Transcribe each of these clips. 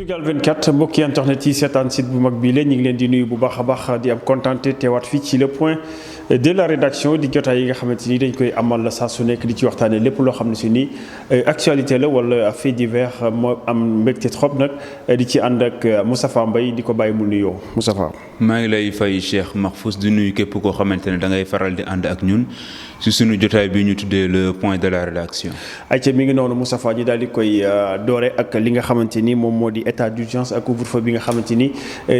Sunugal 24 mbokki internet yi seetaan site bu mag bii la ñu ngi leen di nuyu bu baax a baax di am kontaante teewaat fii ci le point de la rédaction di jotaay yi nga xamante ni dañ koy amal la saa su nekk di ci waxtaanee lépp loo xam ne si ni actualité la wala fait divers moo am mbégte trop nag di ci ànd ak Moustapha Mbaye di ko bàyyi mu nuyoo Moustapha. maa ngi lay fay Cheikh Mahfous di nuyu képp koo xamante ne da ngay faral di ànd ak ñun si sunu jotaay bi ñu tuddee le point de la rédaction. ayca mi ngi noonu Moustapha ñu daal di koy doore ak li nga xamante ni moom moo di état d'urgence ak couvre-feu bi nga xamante ni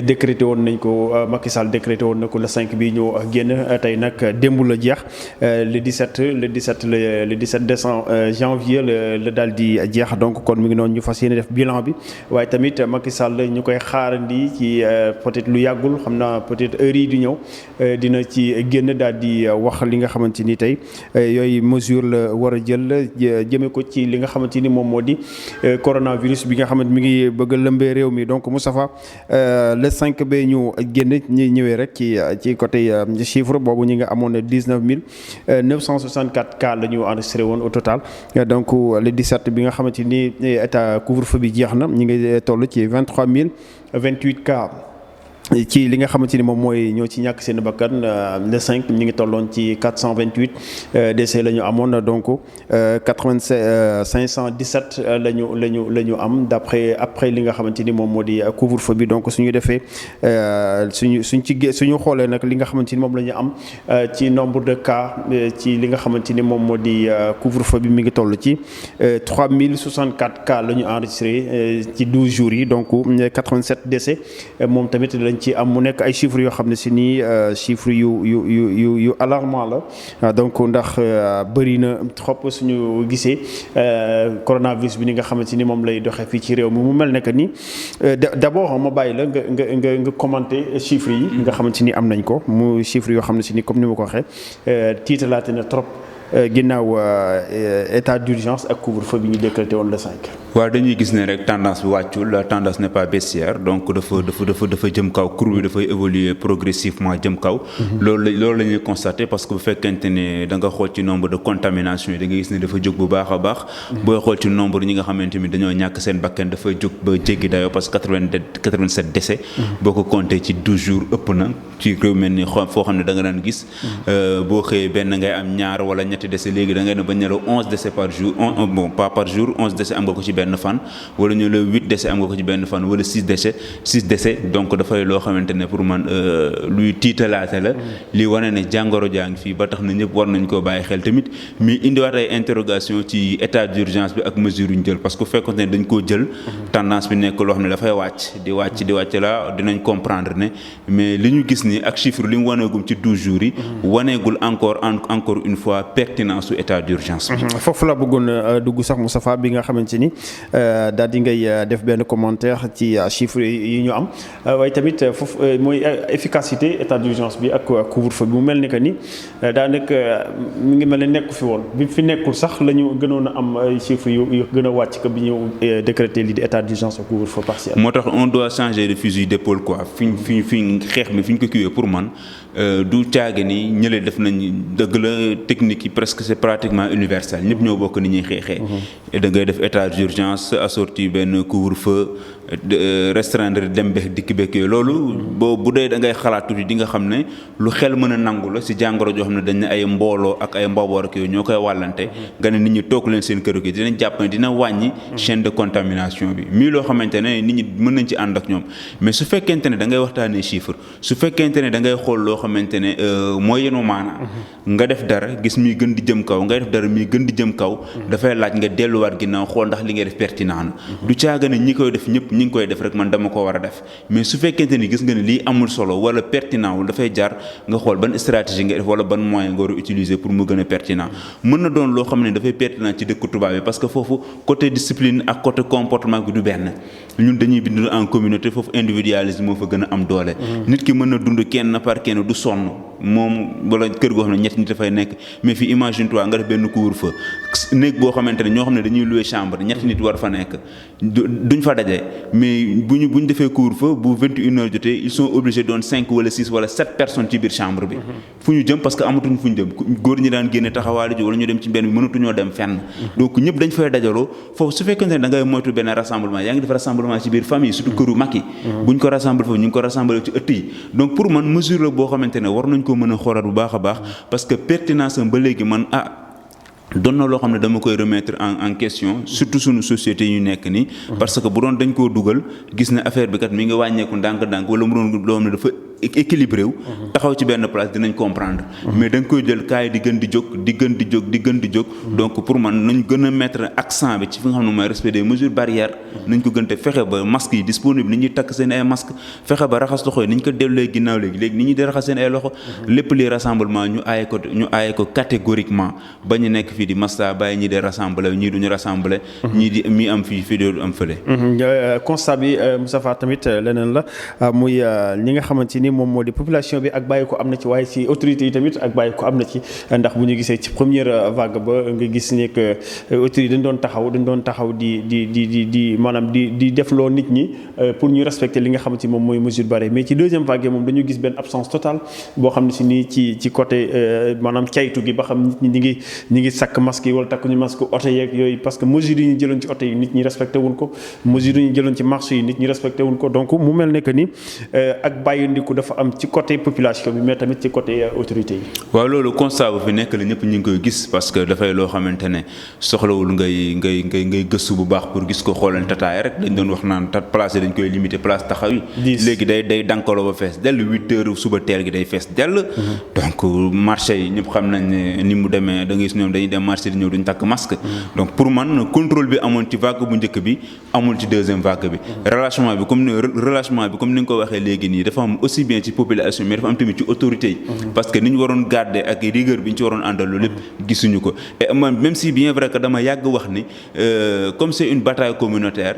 décrété woon nañ ko Macky Sall décrété woon na ko le 5 bi ñu génn tey nag démb la jeex le 17 décembre janvier la daal di jeex donc kon mi ngi noonu ñu fas yéene def bilan bi waaye tamit Macky Sall ñu koy xaarandi ci peut-être lu yàggul xam naa peut-être heure yi di ñëw dina ci génn daal di wax li nga xamante ni tey yooyu mesure la war a jël jëme ko ci li nga xamante ni moom moo di coronavirus bi nga xamante mi ngi bëgg a lëmbee réew mi donc Moustapha le 5 ba ñu génn ñi ñëwee rek ci côté chiffre boobu ñi nga amoon 19 964 cas la ñu enregistré woon au total donc le 17 bi nga xamante ni état couvre-feu bi jeex na ñi ngi toll ci 23 028 cas ci li nga xamante ni moom mooy ñoo ci ñàkk seen bakkan le 5 ñu ngi tolloon ci 428 décès la ñu amoon donc 517 la ñu am après li nga xamante ni moom moo di couvre-feu bi donc suñu defee suñu xoolee nag li nga xamante ni moom la ñu am ci nombre de cas ci li nga xamante ni moom moo di couvre-feu bi mi ngi toll ci 3064 cas la ñu enregistré ci 12 jours yi donc 87 décès moom tamit ci am mu nekk ay chiffres yoo xam ne si nii chiffres yu alarmant la donc ndax bëri na trop suñu gisee coronavirus bi ni nga xamante ni moom lay doxee fii ci réew mi mu mel ne que ni d'abord ma bàyyi la nga commenter chiffres yi nga xamante ni am nañ ko mu chiffres yoo xam ne si nii comme ni ma ko waxee tiitalaate na trop ginnaaw état d'urgence ak couvre-feu bi ñu décrété woon le 5. waaw dañuy gis ne rek tendance bi wàccul la tendance n'est pas baissière donc dafa jëm kaw courbe bi dafay évoluer progressivement jëm kaw. loolu la ñuy constater parce que bu fekkente ne da nga xool ci nombre de contamination yi da nga gis ne dafa jóg bu baax a baax. booy xool ci nombre ñi nga xamante ni dañoo ñàkk seen bakkan dafay jóg ba jéggi dayoo parce que 87 décès. boo ko compté ci 12 jours ëpp na ci réew mel ni foo xam ne da nga daan gis. boo xëyee benn ngay am ñaar wala ñetti décès léegi da ngay ne ba ñu la 11 décès par jour bon pas par jour 11 décès am nga ko ci benn fan wala ñu la 8 décès am nga ko ci benn fan wala 6 décès donc dafay loo xamante ne pour man luy tiitalaate la li wane ne jàngoro jaa ngi fii ba tax na ñëpp war nañ koo bàyyi xel tamit mais indiwaat ay interrogation ci état d'urgence bi ak mesure yu ñu jël parce que fekkoon ne dañ koo jël tendance bi nekk loo xam ne dafay wàcc di wàcc la dinañ comprendre ne mais li ñu gis ni ak chiffre li mu waneegum ci 12 jours yi waneegul encore une fois pertinence su état d'urgence bi. foofu la bëggoon dugg sax Moustapha bi nga xamante ni daal di ngay def benn commentaire ci chiffres yi ñu am waaye tamit foofu mooy efficacité état d'urgence bi ak couvre-feu bi mu mel ni que ni daanaka mi ngi mel ne nekku fi woon bi fi nekkul sax la ñu gënoon a am ay chiffres yu gën a wàcc que bi ñu décréter lii di état d'urgence ak couvre-feu partiel. moo tax on doit changer de fusil d'épaule quoi fi xeex mi fi ñu ko kiiwee pour man du caage ni ñële def nañ dëgg la technique yi presque c'est pratiquement universel ñëpp ñoo bokk ni ñuy xeexee. da ngay def état d'urgence assorti benn couvre-feu restreindre dem beeg dikk beeg yooyu loolu bu dee da ngay xalaat tuuti di nga xam ne lu xel mën a nangu la si jàngoro joo xam ne dañ ne ay mbooloo ak ay mbooboor ak yooyu ñoo koy wàllante nga ne nit ñi toog leen seen kër gi dinañ jàpp ne dina wàññi chaîne de contamination bi mii loo xamante ne nit ñi mën nañ ci ànd ak ñoom mais su fekkente ne da ngay waxtaanee chiffre su fekkente ne da ngay xool loo xamante ne mooy yenu maana nga def dara gis muy gën di jëm kaw nga def dara muy gën di jëm kaw dafay laaj nga delluwaat ginnaaw xool ndax li ngay def pertinent na du caaga ne ñi koy def ñëpp ñi ngi koy def rek man dama ko war a def mais su fekkente ni gis nga ne lii amul solo wala pertinent wul dafay jaar nga xool ban stratégie nga def wala ban moyen nga war a utiliser pour mu gën a pertinent mën na doon loo xam ne dafay pertinent ci dëkk tubaab bi parce que foofu côté discipline ak côté comportement bi du benn ñun dañuy bind en communauté foofu individualisme moo fa gën a am doole nit ki mën na dund kenn par kenn du sonn moom wala kër goo xam ne ñett nit dafay nekk mais fi imagine toi nga def benn couvre-feu néeg boo xamante ne ñoo xam ne dañuy louer chambre ñetti nit war fa nekk duñ fa daje mais bu ñu defee couvre-feu bu 21h jotee ils sont obligés doon 5 wala 6 wala 7 personnes ci biir chambre bi. fu ñu jëm parce que amatuñ fu ñu jëm góor ñi daan génne taxawaale ji wala ñu dem ci mbenn bi mënatuñoo dem fenn. donc ñëpp dañ fay dajaloo foofu su fekkente ne da ngay moytu benn rassemblement yaa ngi def rassemblement ci biir famille surtout këru mag yi. buñ ko rassemblé foofu ñu ngi ko rassemblé ci ëtt yi donc pour man mesure la boo xamante ne war nañ ko mën a xoolaat bu baax a baax parce que pertinence am ba léegi man doon na loo xam ne dama koy remettre en question surtout suñu société yu nekk nii. parce que bu doon dañ koo dugal gis ne affaire bi kat mi ngi wàññeeku ndànk-ndànk wala mu doon loo xam ne dafa équilibré wu. taxaw ci benn place dinañ comprendre. mais da nga koy jël kaay di gën di jóg. donc pour man nañ gën a mettre accent bi ci fi nga xam ne mooy respect des mesures barrières. nañ ko gën te fexe ba masques yi disponible nit ñi takk seen ay masques fexe ba raxas loxo yi ni ñu ko dellulee ginnaaw léegi nit ñi di raxas seen ay loxo. lépp li rassemblement ñu aaye ko catégoriquement ba ñu nekk fii di masta bàyyi ñii di rassembler ñii duñu rassembler. ñii di mi am fii dootu am fële. constat bi Moustapha tamit leneen la muy ñi nga xamante ni moom moo di population bi ak bàyyi ko am na ci waaye ci autorités yi tamit ak bàyyi ko am na ci ndax bu ñu gisee ci première vague ba nga gis ne que autorités dañ doon taxaw di maanaam di defloo nit ñi pour ñu respecter li nga xamante ni moom mooy mesure barrière mais ci deuxième vague moom dañu gis benn absence totale boo xam ne si nii ci côté maanaam caytu gi ba xam nit ñi ngi sakk masque yi wala takkuñu masque oto yeeg yooyu parce que mesure yi ñu jëloon ci oto yi nit ñi respecté wuñ ko mesure yi ñu jëloon ci marché yi nit ñi respecté wuñ ko donc mu mel ne que ni ak bàyyindiku dafa am ci côté population bi mais tamit ci côté autorité yi. waaw loolu constat bu fi nekk la ñëpp ñu ngi koy gis parce que dafay loo xamante ne soxlawul ngay gëstu bu baax pour gis ko xoolal tataay rek dañ doon wax naan place yi dañ koy limiter place taxaw yi. léegi day dankaloo ba fees dell 8h suba teel gi day fees dell. donc marché yi ñëpp xam nañ ne ni mu demee da ngay gis ñoom dañuy dem marché di ñëw duñ takk masque. donc pour man contrôle bi amoon ci vague bu njëkk bi amul ci deuxième vague bi. relâchement bi comme ni nga ko waxee léegi nii dafa am aussi bien ci population mais dafa am tamit ci autorité yi. parce que ni ñu waroon garder ak rigueur bi ñu ci waroon àndal loolu lépp gisuñu ko et même si bien vrai que dama yàgg wax ni comme c'est une bataille communautaire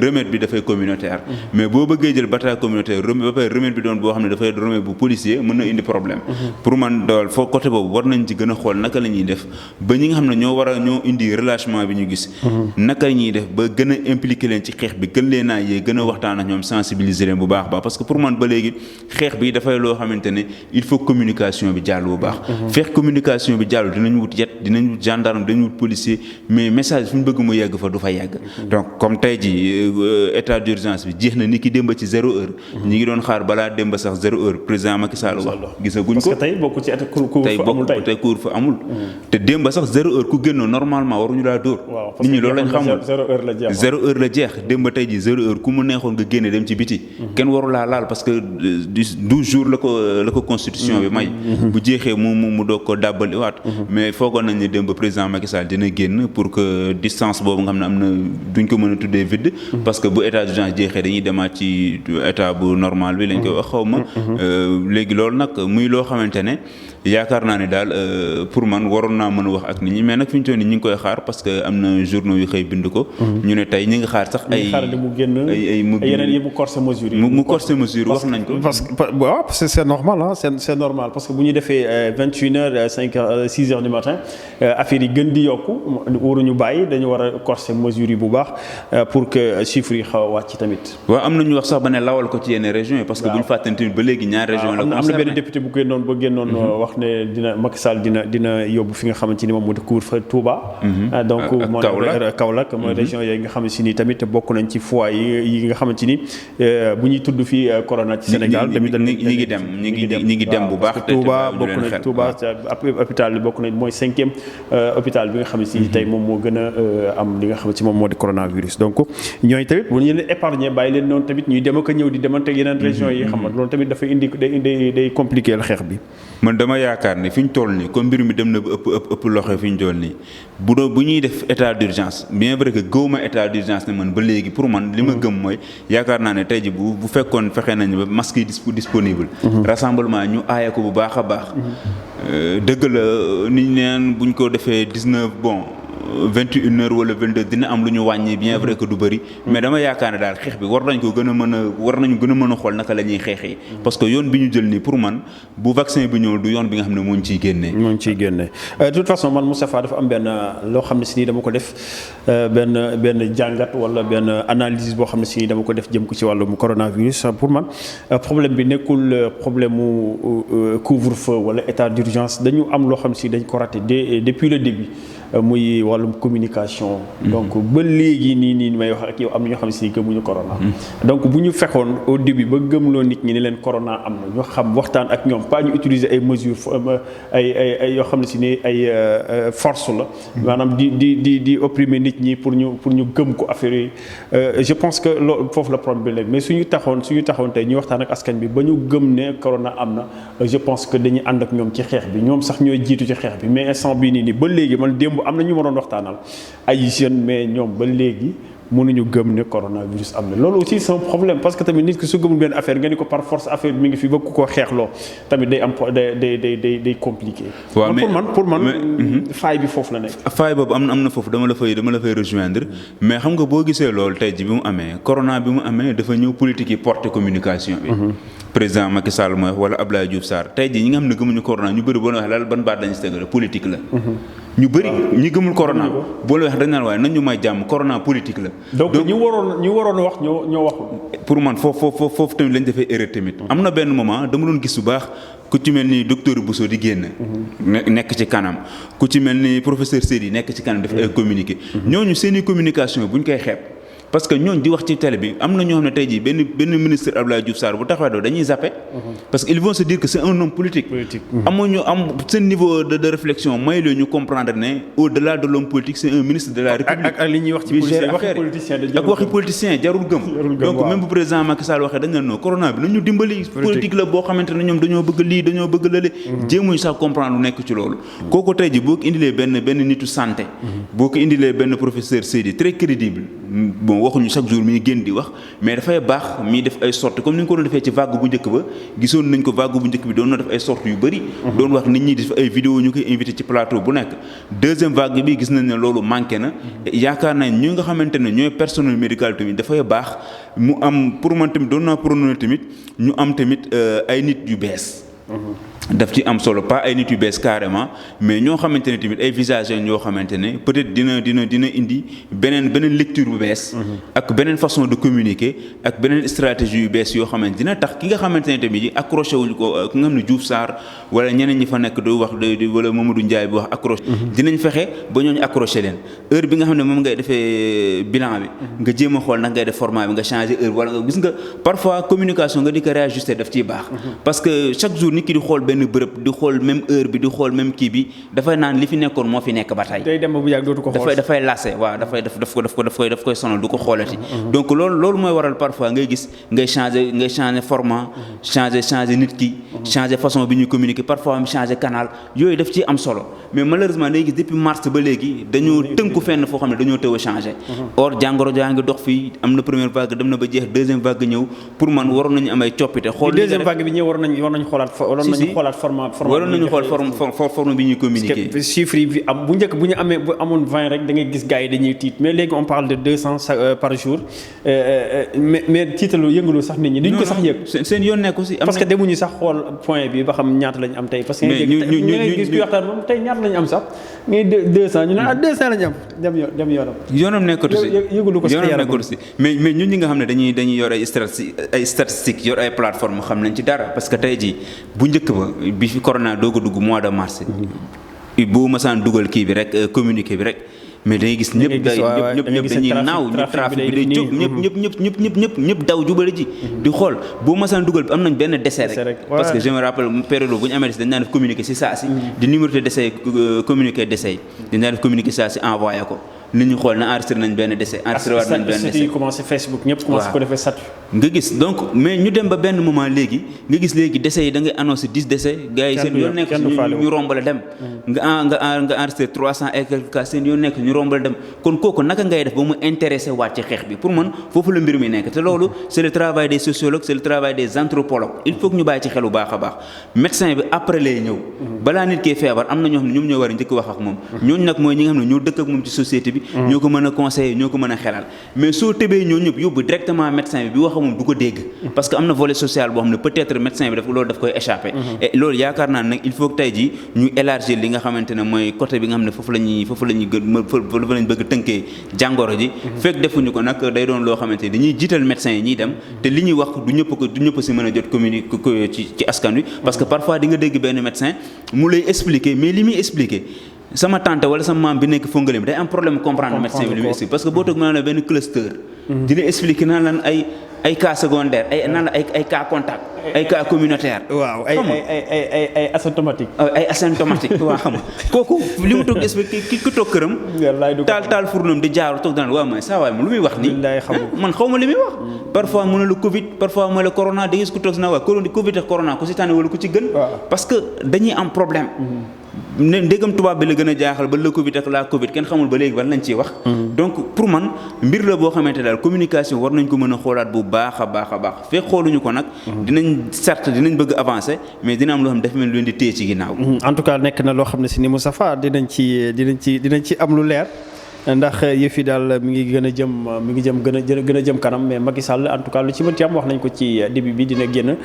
remède bi dafay communautaire. mais boo bëggee jël bataille communautaire ba pare remède bi doon boo xam ne dafay remède bu policier mën na indi problème. pour man dool foo côté boobu war nañ ci gën a xool naka la ñuy def ba ñi nga xam ne ñoo indi relâchement bi ñu gis. naka la ñuy def ba gën a impliquer leen ci xeex bi gën leen a yee gën a waxtaan ak ñoom sensibiliser leen bu baax parce que pour man ba léegi xeex bi dafay loo xamante ne il faut communication bi jàll bu baax. feex communication bi jàll dinañ wut yet dinañ wut gendarme dinañ wut policier mais message fi ñu bëgg mu yegg fa du fa yegg. donc comme tey ji état d'urgence bi jeex na ni ki démb ci 0 heure. ñi ngi doon xaar balaa démb sax 0 heure président Macky Sall wax gisaguñ ko. parce que tey bokku ci tey couvre-feu amul. te démb sax 0 heure ku génnoon normalement waruñu laa dóor. nit ñi loolu lañ xamul 0 heure la jeex démb tey ji 0 heure ku mu neexoon nga génne dem ci biti. kenn waru laa laal parce que 12 jours la ko constitution bi may. bu jeexee mu doog ko dàbbali waat. mais foogoon nañ ne démb président Macky Sall dina génn pour que distance boobu nga xam ne am na duñ ko mën a tuddee vide. parce que bu état d'urgence jeexee dañuy demaat ci état bu normal bi lañ koy wax xaw ma. léegi loolu nag muy loo xamante ne yaakaar naa ne daal pour man waroon naa mën a wax ak nit ñi mais nag fi ñu toll nii ñu ngi koy xaar parce que am na journaux yu xëy bind ko. ñu ne tey ñi ngi xaar sax mu corser mesure yi. mu corser mesure wax nañ ko. parce que c'est normal c'est normal parce que bu ñu defee 21h 5h 6h du matin affaire yi gën di yokku waruñu bàyyi dañu war a corser mesure yi bu baax pour que chiffres yi xaw a wàcc tamit. waaw am na ñu wax sax ba ne lawal ko ci yenn régions yi. parce que bu ñu fàttali tamit ba léegi ñaar régions la. am na benn député bu génnoon wax ne Macky Sall dina yóbbu fi nga xamante ni moom moo di couvre-feu Touba. donc moo Kaolack mooy région yooyu nga xamante ni tamit bokk nañ ci foyer yi nga xamante ni bu ñuy tudd fii corona ci Sénégal tamit ñi ngi dem bu baax. Touba bokk nañ Touba hôpital bi bokk nañ mooy 5e hôpital bi nga xam ne si tey moom moo gën a am li nga xam ne si moom moo di coronavirus donc ñooñu tamit bu ñu leen épargner bàyyi leen noonu tamit ñuy dem ak ñëw di demante yeneen régions yi xam nga loolu tamit dafay day compliquer la xeex bi. man dama yaakaar ne fi ñu toll nii comme mbir mi dem na ba ëpp loxo fi ñu toll nii bu ñuy def état d'urgence bien vrai que gëwuma état d'urgence ne man ba léegi pour man li ma gëm mooy yaakaar naa ne tey ji bu fekkoon fexe nañ ba masque yi disponible. rassemblement ñu aaye ko bu baax a baax. dëgg la nit ñi neen buñ ko defee 19 bon. 21h wala 22 dina am lu ñu wàññi bien vrai que du bëri mais dama yaakaar ne daal xeex bi war nañ ko gën a mën a war nañu gën a mën a xool naka la ñuy xeexee parce que yoon bi ñu jël nii pour man bu vaccin bi ñëw du yoon bi nga xam ne moo ñu ciy génnee. De toute façon man Moustapha dafa am benn loo xam ne si nii dama ko def benn jàngat wala benn analyse boo xam ne si nii dama ko def jëm ko ci wàllum coronavirus pour man problème bi nekkul problème mu couvre-feu wala état d'urgence dañu am loo xam ne si dañ ko raté depuis le début muy wàllum communication. donc ba léegi nii may wax ak yow am na ñoo xam ne si gëmuñu corona. donc bu ñu fexoon au début ba gëmloo nit ñi ne leen corona am na ñu xam waxtaan ak ñoom pas ñu utiliser ay mesures ay yoo xam ne si ne ay force la. maanaam di opprimer nit ñi pour ñu gëm ko affaire yi je pense que loolu foofu la problème bi léegi mais suñu taxoon tey ñu waxtaan ak askan bi ba ñu gëm ne corona am na je pense que dañuy ànd ak ñoom ci xeex bi ñoom sax ñooy jiitu ci xeex bi mais instant bii nii ba léegi man démb am na ñu ma doon waxtaanal ay jeunes mais ñoom ba léegi mënuñu gëm ne coronavirus am na loolu aussi c'est un problème parce que tamit nit ki su gëmul benn affaire nga ni ko par force affaire bi mi ngi fi ba ku ko xeexloo tamit day am day compliqué. waaw mais pour man faay bi foofu la nekk. faay boobu am na foofu dama la fay rejoindre mais xam nga boo gisee loolu tey ji bi mu amee corona bi mu amee dafa ñëw politique yi porter communication bi. président Macky Sall mooy wala Abdoulaye Diouf Sarr tey ji ñi nga xam ne gëmuñu corona ñu bëri boo wax lan ban baat lañu si tegal politique la. ñu bëri ñi gëmul corona boo la wax dañ naan waaye nañ ñu may jàmm corona politique la. donc ñu waroon wax ñoo waxul. pour man foofu tamit lañ defee erreur tamit. am na benn moment dama doon gis bu baax ku ci mel ni docteur Bousso di génn. nekk ci kanam ku ci mel ni professeur Seydi nekk ci kanam def ay communiqué. ñooñu seeni communication buñ koy xeeb. parce que ñooñu di wax ci télé bi am na ñoo xam ne tey jii benn ministre Abdoulaye Diouf Sarr bu taxawee doo dañuy zappé. parce que ils vont se dire que c'est un homme politique. amuñu seen niveau de réflexion may la ñu comprendre ne au-delà de l'homme politique c'est un ministre de la République. ak li ñuy wax ci waxi politicien jarul gëm. donc même bu président Macky Sall waxee dañ ne non corona bi nañu dimbali. politique la boo xamante ne ñoom dañoo bëgg lii dañoo bëgg lële. jéemuñu sax comprendre lu nekk ci loolu. kooku tey jii boo ko indilee benn nitu santé. boo ko indilee benn professeur Seydi très crédible. bon waxuñu chaque jour mi génn di wax mais dafay baax mi def ay sorties comme ni nga ko doon defee ci vague bu njëkk ba gisoon nañ ko vague bu njëkk bi doon na def ay sorties yu bëri. doon wax nit ñi def ay vidéo ñu koy invité ci plateau bu nekk. deuxième vague bi gis nañ ne loolu manqué na yaakaar nañ ñi nga xamante ne ñooy personnel médical tamit dafay baax mu am pour man tamit doon naa prononcé tamit ñu am tamit ay nit yu bees. daf ci am solo pas ay nit yu bees carrément mais ñoo xamante ne tamit ay visages yoo xamante ne peut-être dina indi beneen lecture bu bees. ak beneen façon de communiquer ak beneen stratégie yu bees yoo xamante dina tax ki nga xamante ne tamit accroché wuñ ko ki nga xam ne Diouf Sarr wala ñeneen ñi fa nekk du wax wala Mamadou Ndiaye bi wax accroché. dinañ fexe ba ñooñu accroché leen heure bi nga xam ne moom ngay defee bilan bi. nga jéem a xool nag ngay def format bi nga changer heure wala nga gis nga parfois communication nga di ko réajuster daf ciy baax. parce que chaque jour nit ki di xool benn bërëb di xool même heure bi di xool même kii bi dafay naan li fi nekkoon moo fi nekk ba tey. day dem ba bu yàgg dootu ko xool dafay lassé waaw daf koy sonal du ko xoolati. donc loolu mooy waral parfois ngay gis ngay changer format. changer nit ki. changer façon bi ñuy communiquer parfois am changer canal yooyu daf ciy am solo mais malheureusement day gis depuis mars ba léegi dañoo tënku fenn foo xam ne dañoo tëw a changer. or jàngoro jaa ngi dox fii am na première vague dem na ba jeex deuxième vague ñëw pour man waroon nañu am ay coppite. xool deuxième vague bi ñëw war nañu xoolaat format waroon nañu xool forme bi ñuy communiquer. parce que chiffres yi am bu njëkk bu amoon 20 rek da ngay gis gars yi dañuy tiit mais léegi on parle de 200 par jour mais tiitalu yëngalu sax nit ñi duñ ko sax yëg. seen yoon nekk aussi. parce que demuñu sax xool point bi ba xam ñaata lañ am tey. parce que ñu gis kuy waxtaan moom tey ñaata lañ am sax ngay 200 ñu ne 200 lañ am dem yoonam. yoonam nekkatu si yëgalu ko si yoonam nekkatu si mais ñun ñi nga xam ne dañuy yor ay statistiques yor ay plateformes xam nañ ci dara parce que tey jii bu njëkk ba bi fi corona doog a dugg mois de mars. boo masaan dugal kii bi rek communiqué bi rek mais da ngay gis ñëpp dañuy naaw ñëpp trafic bi day jóg ñëpp daw jubale ji di xool boo masaan dugal bi am nañ benn décès rek parce que je me rappelle période bu ñu amee dañ naan def communiqué si saa si di numéro de décès communiqué décès yi dañ naan def communiqué saa si envoyé ko nit ñu xool na enregistré nañ benn décès enregistré waat nañ benn décès yi commencé Facebook ñëpp commencé ko defee statut nga gis donc mais ñu dem ba benn moment léegi nga gis léegi décès yi da ngay annoncé 10 décès gars yi seen yoon nekk ñu romb la dem nga enregistré 300 et quelques cas seen yoon nekk ñu romb la dem kon kooku naka ngay def ba mu intéressé waat ci xeex bi pour man foofu la mbir mi nekk te loolu c'est le travail des sociologues c'est le travail des anthropologues il faut que ñu bàyyi ci xel bu baax a baax médecin bi après lay ñëw balaa nit kee feebar am na ñoo xam ne ñoom ñoo war a njëkk wax ak moom ñooñu nag mooy ñi nga xam ne ñoo dëkk ak moom ci société bi ñoo ko mën a conseiller ñoo ko mën a xelal mais soo tëbee ñoo ñëpp yóbbu directement médecin bi wax moom du ko dégg parce que am na volet social boo xam ne peut-être médecin bi loolu daf koy échapper et loolu yaakaar naa nag il faut que tey jii ñu élargir li nga xamante ne mooy côté bi nga xam ne foofu la ñuy bëgg tënkee jàngoro ji fekk defuñu ko nag day doon loo xamante ne dañuy jiital médecin yi ñuy dem te li ñuy wax du ñëpp si mën a jot communiquer ci askan wi parce que parfois di nga dégg benn médecin mu lay expliquer mais li muy expliquer sama tante wala sama maam bi nekk Fongolim day am problème comprendre médecin bi li muy expliquer parce que boo toog mën na benn cluster di la expliquer naan lan ay cas secondaire ay cas contact ay cas communautaire waaw ay asymptomatique ay asymptomatique waaw xam nga kooku li mu toog expliquer ki ko toog këram taal fournom di jaaru toog daan waaw mooy saa waay lu muy wax nii man xaw ma li muy wax parfois mu ne la covid parfois mu ne la corona da gis ku toog si naa waa covid ak corona ku si tànne wala ku ci gën parce que dañuy am problème ne ndégam tubaab bi la gën a jaaxal ba la Covid ak la Covid kenn xamul ba léegi ban lañ ciy wax. donc pour man mbir la boo xamante daal communication war nañ ko mën a xoolaat bu baax a baax fekk xooluñu ko nag. dinañ bëgg avancer mais dina am loo xam ne dafa mel lu leen di téye ci ginnaaw. en tout cas nekk na loo xam ne si ni Moustapha dinañ ci am lu leer. ndax yëf yi daal mi ngi gën a jëm kanam mais Macky Sall en tout cas lu ci mënti am wax nañ ko ci début bi dina génn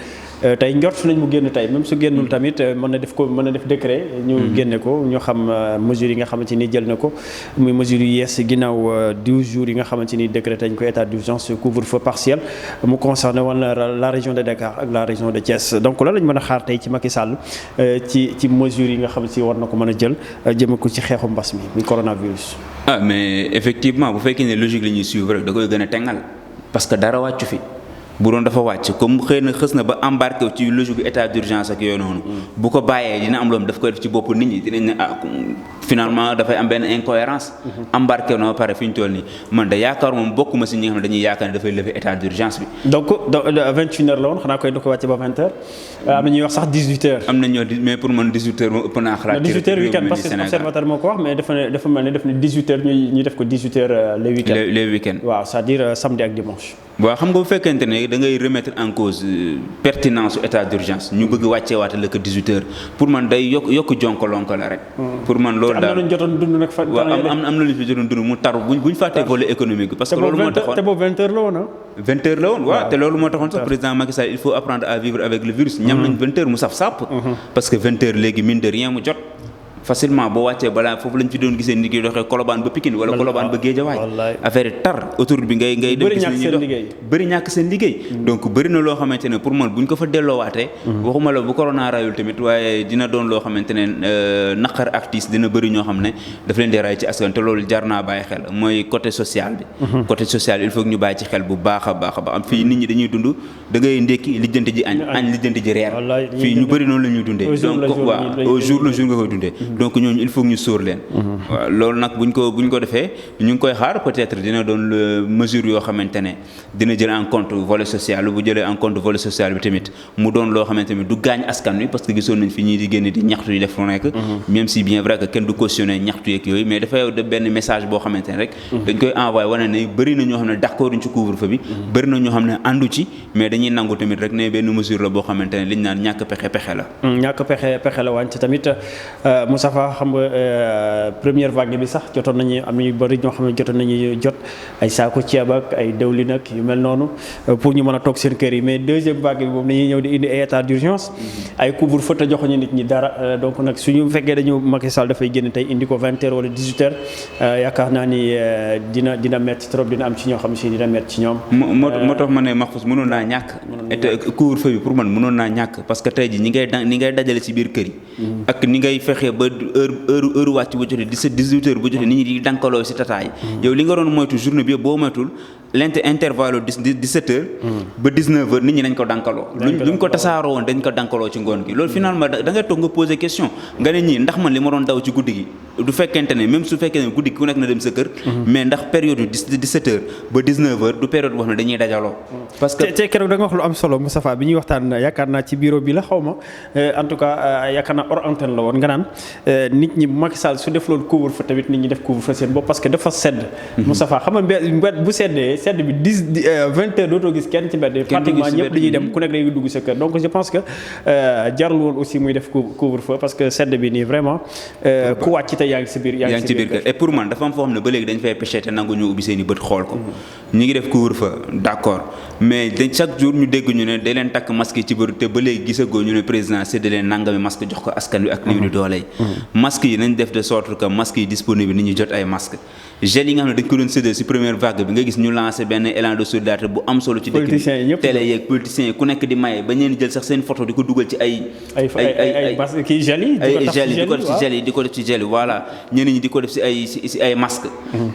tey njort nañ mu génn tey même su génnul tamit mën na def décret ñu génne ko ñu xam mesures yi nga xamante ni jël na ko muy mesures yu yees ginnaaw 12 jours yi nga xamante ni décrété nañ ko état d'urgence couvre-feu partiel mu concerné woon la région de Dakar ak la région de Thiès donc lan lañ mën a xaar tey ci Macky Sall ci mesures yi nga xam si war na ko mën a jël jëme ko ci xeexu mbas mi coronavirus. mais effectivement bu fekkee ne logique la ñuy suivre rek da koy gën a tengal parce que dara wàccu fi bu doon dafa wàcc comme xës na ba embarqué ci logique bu état d'urgence ak yooyu noonu bu ko bàyyee dina am loolu daf koy def ci bopp nit ñi dinañ ne finalement dafay am benn incohérence embarqué na ba pare fi ñu toll nii man da yaakaar moom bokkuma si ñi nga xam ne dañuy yaakaar ne dafay lever état d'urgence bi. donc 21h la woon xanaa koy da ko wàcce ba 20h am na ñuy wax sax 18h. am na ñoo mais pour man 18h moom ëpp naa xalaat. 18h week-end parce que observateur moo ko wax mais dafa mel ne def na 18h ñu def ko 18h les week-end. les week-end waaw c'est-à-dire samedi ak dimanche. waaw xam nga bu fekkente ne da ngay remettre en cause pertinence su état d'urgence ñu bëgg wàccee waate la ko 18h pour man day yokk jonkolonko la rek. pour man loolu daal am na lu ñu jotoon dund nag fan. waaw am na lu ñu fi jotoon dund mu taru buñ fàttee volet économique bi. parce que loolu moo taxoon te boobu 20h la woon 20h la woon waaw te loolu moo taxoon sax président Macky Sall il faut apprendre à vivre avec le virus. ñam nañ 20h mu saf sàpp. parce que 20h léegi mine de rien mu jot. facilement boo wàccee balaa foofu lañ fi doon gisee nit ki doxee Colobane ba Pikine wala Colobane ba Guédiawaye affaire yi tar autoroute bi ngay dem gis ñi dox bëri ñàkk seen liggéey donc bëri na loo xamante ne pour man bu ñu ko fa delloowaatee waxuma la bu corona rayul tamit waaye dina doon loo xamante ne naqar ak tiis dina bëri ñoo xam ne daf leen di ray ci askan te loolu jar naa bàyyi xel mooy côté social bi côté social il faut que ñu bàyyi ci xel bu baax a baax am fii nit ñi dañuy dund da ngay ndékki lijjanti ji añ lijjanti ji reer fii ñu bëri noonu la ñuy dundee donc waaw au jour le jour nga koy dundee donc ñooñu il faut que ñu sóor leen waaw loolu nag buñ ko defee ñu ngi koy xaar peut-être dina doon mesure yoo xamante ne dina jël en compte volet social bu jëlee en compte volet social bi tamit mu doon loo xamante ne du gaañ askan wi parce que gisoon nañ fi ñii di génn di ñaxtu yi def lu nekk même si bien vrai que kenn du cautionner ñaxtu yeeg yooyu mais dafay de benn message boo xamante ne rek dañ koy envoyé wane ne bëri na ñoo xam ne d'accord duñ ci couvre-feu bi bëri na ñoo xam ne àndu ci mais dañuy nangu tamit rek ne benn mesure la boo xamante ne liñ naan ñàkk pexe la wante tamit Moustapha xam nga première vague bi sax jotoon nañu am yu bëri ñoo xam ne jotoon nañu jot ay saako ceeb ak ay dëwlin ak yu mel noonu pour ñu mën a toog seen kër yi mais deuxième vague bi boobu dañuy ñëw di indi ay état d'urgence ay couvre-feu te joxuñu nit ñi dara donc nag suñu fekkee dañu Macky Sall dafay génn tey indi ko 20h wala 18h yaakaar naa ni dina metti trop dina am ci ñoo xam si dina metti ci ñoom. moo tax ma ne Mahfouz mënoon naa ñàkk couvre-feu bi pour man mënoon naa ñàkk parce que tey ji ni ngay dajale ci biir kër yi ak ni ngay fexe ba heure wàcc bu jotee 17 18 heures bu jotee nit ñi di dankaloo si tataay yow li nga doon moytu journée bi yëpp boo moytul intervalle 17h ba 19h nit ñi nañ ko dankaloo luñ ko tasaaroo woon dañ ko dankaloo ci ngoon gi loolu finalement da ngay toog nga poser question nga ne ñii ndax man li ma doon daw ci guddi gi du fekkente ne même su fekkee ne guddi gi ku nekk na dem sa kër mais ndax période yu 17h ba 19h du période boo xam ne dañuy dajaloo parce que te keroog da nga wax lu am solo Moustapha bi ñuy waxtaan yaakaar naa ci bureau bi la xaw ma en tout cas yaakaar naa hors antenne la woon nga naan nit ñi Macky Sall su def loolu couvre-feu tamit nit ñi def couvre-feu seen bopp parce que dafa sedd Moustapha xam nga bu seddee sedd bi 20 heures dootoo gis kenn ci mbedd pratiquement ñëpp dañuy dem ku nekk day dugg sa kër donc je pense que jarul woon aussi muy def couvre-feu parce que sedd bi nii vraiment ku wàcc te yaa ngi si biir kër et pour man dafa am foo xam ne ba léegi dañ fay péché te nangu ñu ubbi seen i bët xool ko ñi ngi def couvre-feu d'accord mais chaque jour ñu dégg ñu ne day leen takk masque yi ci bëri te ba léegi gisagoo ñu ne président séddale leen nangami masque jox ko askan wi ak néew di doole yi masque yi nañ def de sorte que masque yi disponible nit ñi jot ay masque gel yi nga xam ne dañ ko doon séddale ci première vague bi nga gis ñu lancé benn élan de solidarité bu am solo ci dëkk bi télé yeeg politiciens yi ku nekk di maye ba ñeen jël sax seen photo di ko dugal ci ay gel yi di ko def ci gel yi di ko def ci gel yi voilà ñeneen ñi di ko def ci ay masque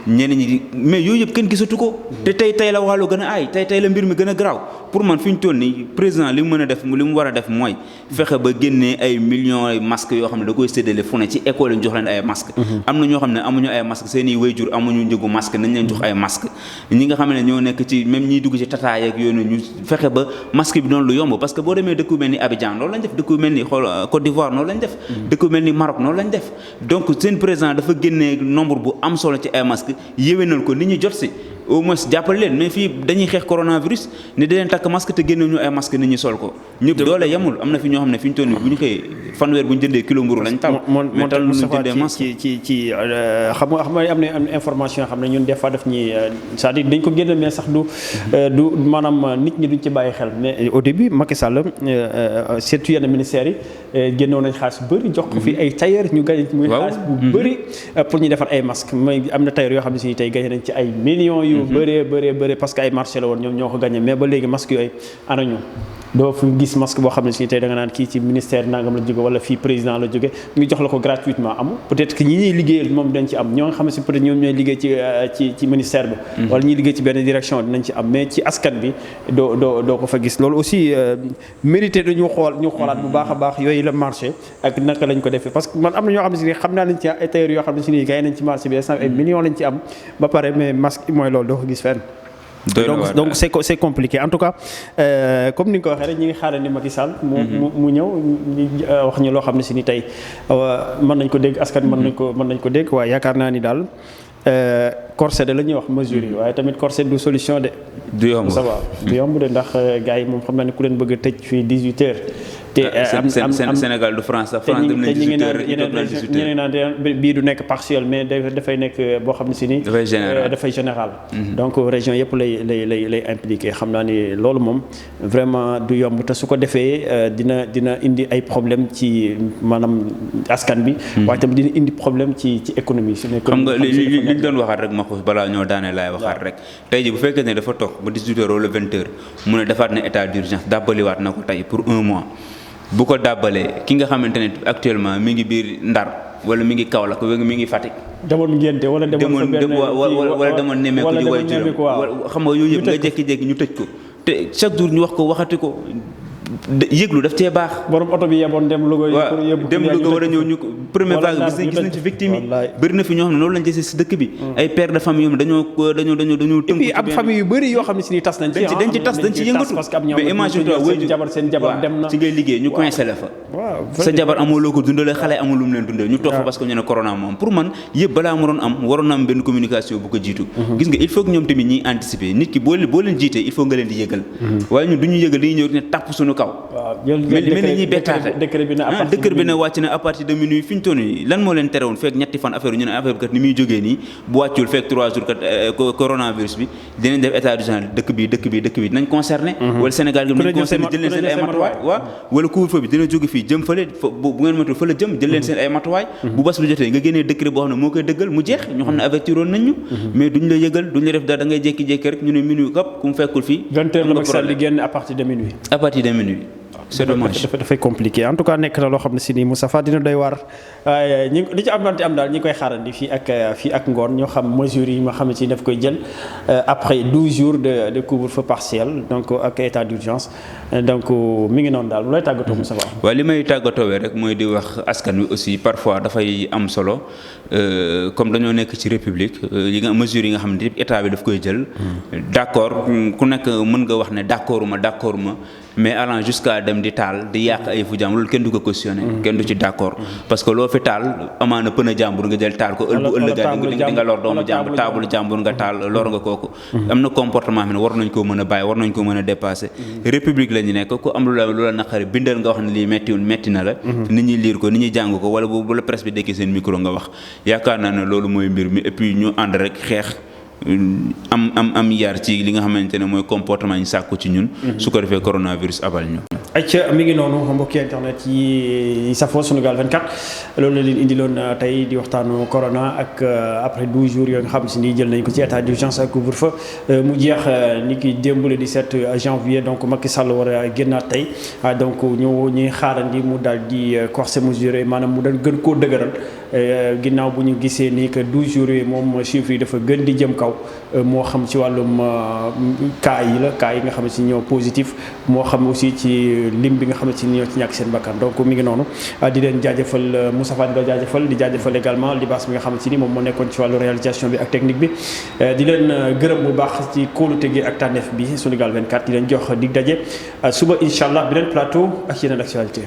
ñeneen ñi di mais yooyu yëpp kenn gisatu ko te tey la wàllu gën a aay tey la mbir mi gën a garaaw pour man fi ñu toll nii président li mu mën a def li mu war a def mooy fexe ba génnee ay millions ay masques yoo xam ne da koy séddale fu ne ci école yi jox leen ay masques am na ñoo xam ne amuñu ay masques seen i waajur amuñu njëgu masque nañ leen jox ay masque ñi nga xam ne ñoo nekk ci même ñiy dugg ci tata yeeg yoonu ñu fexe ba masque bi doon lu yomb parce que boo demee dëkku mel ni Abidjan loolu lañ def dëkku mel ni Côte d'Ivoire noonu lañ def dëkku mel ni Maroc noonu lañ def donc seen président dafa génnee nombre bu am solo ci ay masque yéwénal ko nit ñi jot si au moins jàppale leen mais fii dañuy xeex coronavirus ne da leen takk masque te génne ñu ay masque nit ñi sol ko ñëpp doole yemul am na fi ñoo xam ne fi ñu toll nii bu ñu xëyee fanweer bu ñu jëndee kilo mburu lañ taw moo tax ci xam nga am na information xam ne ñun des fois daf ñuy c'est-à-dire dañ ko génne mais sax du maanaam nit ñi duñ ci bàyyi xel mais au début Macky Sall surtout yenn ministères yi génnoon nañ xaalis bu bëri jox ko fi ay tailleur ñu gañ muy xaalis bu bëri pour ñu defar ay masque mooy am na tailleur yoo xam ne si tey gañ nañ ci ay millions yu bëree parce que ay marché la woon ñoom ñoo ko gagné mais ba léegi masque yooyu anañu doo fi gis masque boo xam ne si tey da nga naan kii ci ministère nangam la jóge wala fii président la jóge ñu jox la ko gratuitement amul peut-être que ñi ñuy liggéeyal moom dañ ci am ñoo nga xam ne si peut-être ñoom ñooy liggéey ci ministère bi wala ñuy liggéey ci benn direction dinañ ci am mais ci askan bi doo ko fa gis loolu aussi mérité dañu xoolaat bu baax a baax yooyu la marché ak naka lañ ko defee parce que man am na ñoo xam ne si xam naa lañ ci ay tailleur yoo xam ne si nii gars yi nañ ci marché bi ay millions lañ ci am ba pare mais masque mooy loolu doo ko gis fenn donc c'est compliqué en tout cas comme ni nga ko waxee rek ñi ngi xaaral ni Macky Sall mu ñëw wax ñu loo xam ne si ni tey mën nañ ko dégg askan mën nañ ko dégg waaye yaakaar naa ni daal corset de la ñuy wax mesure yi waaye tamit corset du solution de du yomb ça va du yomb de ndax gars yi moom xam naa ne ku leen bëgg a tëj fii 18 heures te am Sénégal du France sax France dem nañ 18 heures ñeneen naan bii du nekk partiel mais dafay nekk boo xam ne si ni dafay général donc région yëpp lay impliqué xam naa ni loolu moom vraiment du yomb te su ko defee dina indi ay problème ci maanaam askan bi waaye tamit dina indi problème ci économie xam nga li ñu doon waxaat rek ma ko balaa ñoo daane laay waxaat rek tey ji bu fekkee ne dafa toog ba 18 heures wala 20 heures mu ne defaat na état d'urgence dàbbaliwaat na ko tey pour 1 mois bu ko dàbbalee ki nga xamante ne actuellement mi ngi biir Ndar wala mi ngi Kaolack wala mi ngi Fatick. demoon ngénte wala demoon nemmeeku ji way juróom xam nga yooyu yëpp nga jékki-jékki ñu tëj ko te chaque jour ñu wax ko waxati ko yëglu daf cee baax. borom oto bi yeboon dem Louga. dem Louga war a ñëw ñu première vague gis nañ ci victime yi bëri na fi ñoo xam ne loolu lañ gisee si dëkk bi. ay père de famille yoo xam dañoo tënk. et puis am famille yu bëri yoo xam ne si ni tas nañ ci. dañ ci yëngatu mais imagine toi seen jabar dem na ci ngay liggéey ñu coincé la fa. sa jabar amoo loo ko dundalee xale amoo lu mu leen dundee ñu toog fa parce que ñu ne corona moom pour man yëpp balaa mu waroon na am benn communication bu ko jiitu. gis nga il faut que ñoom tamit ñiy anticiper nit ki boo leen jiitee il faut nga leen di yëgal waaye ñun duñu yëgal dañuy ñëw ne tàpp suñu kaw mel ni ñuy bettaate décret bi ne wàcc na à partir de minuit fi ñu toll nii lan moo leen terewoon fekk ñetti fan affaire ñu ne affaire bi kat ni muy jógee nii bu wàccul fekk 3 jours kat coronavirus bi dinañ def état d'urgence dëkk bi dinañ concerné wala Sénégal gi nañ concerné jël leen seen ay matuwaay waaw wala couvre-feu bi dina jóge fii jëm fële bu ngeen matul fa la jëm jël leen seen ay matuwaay bu bas bi jotee nga génnee décret boo xam ne moo koy dëggal mu jeex ñu xam ne avertiroon nañ ñu mais duñ la yëgal duñ la def dara da ngay jékki-jékki rek ñu ne minuit kap ku mu fekkul fii 20 heures la Macky Sall di génn à partir de minuit c'est dommage. dafay compliqué en tout cas nekk na loo xam ne si nii Moustapha dina doy waar ñi li ci am daal ñi koy xaarandi fii ak ngoon ñoo xam mesures yi nga xamante ni daf koy jël après 12 jours de couvre-feu partiel donc ak état d'urgence donc mi ngi noonu daal looy tàggatoo Moustapha. waaw li may tàggatoowee rek mooy di wax askan wi aussi parfois dafay am solo comme dañoo nekk ci république yi nga mesures yi nga xam ne état bi daf koy jël. d'accord ku nekk mën nga wax ne d'accord ma mais allant jusqu'à dem di taal di yàq ay fu jàmbur loolu kenn du ko cautionné. kenn du ci d'accord parce que loo fi taal amaana pën a jàmbur nga jël taal ko. bu ëllëgaa di nga lor doomu jàmbur taabul jàmbur nga taal lor nga kooku. am na comportement xam ne war nañ koo mën a bàyyi war nañ ko mën a dépasser. république la ñu nekk ku am lu la naqari bindal nga wax ne lii metti na la. nit ñi liir ko nit ñi jàng ko wala bu la presse bi dekkee seen micro nga wax yaakaar naa ne loolu mooy mbir mi et puis ñu ànd rek xeex. am yar ci li nga xamante ne mooy comportement ñu sàkku ci ñun. su ko defee coronavirus abal ñu. ayca mi ngi noonu mbokki internet yi safoo Sunugal 24 loolu la leen indiloon tey di waxtaanu corona ak après 12 jours yoo nga xam si ni jël nañ ko ci état d'urgence ak couvre-feu mu jeex ni ki démb le 17 janvier donc Macky Sall war a génnaat tey donc ñuy xaarandi mu daal di corser mesures maanaam mu daal gën koo dëgëral ginnaaw bu ñu gisee ni que 12 jours yi moom chiffres yi dafa gën di jëm kaw moo xam ci wàllum cas yi nga xam ne si ñoo positif moo xam aussi ci lim bi nga xamante ni ñoo ci ñàkk seen bakkan donc mi ngi noonu di leen jaajëfal Moustapha di la jaajëfal également Libaas bi nga xamante ni moom moo nekkoon ci wàllu réalisation bi ak technique bi di leen gërëm bu baax ci kóolute gi ak tànneef bi Sunugal 24 di leen jox dig daje suba incha allah beneen plateau ak yeneen actualité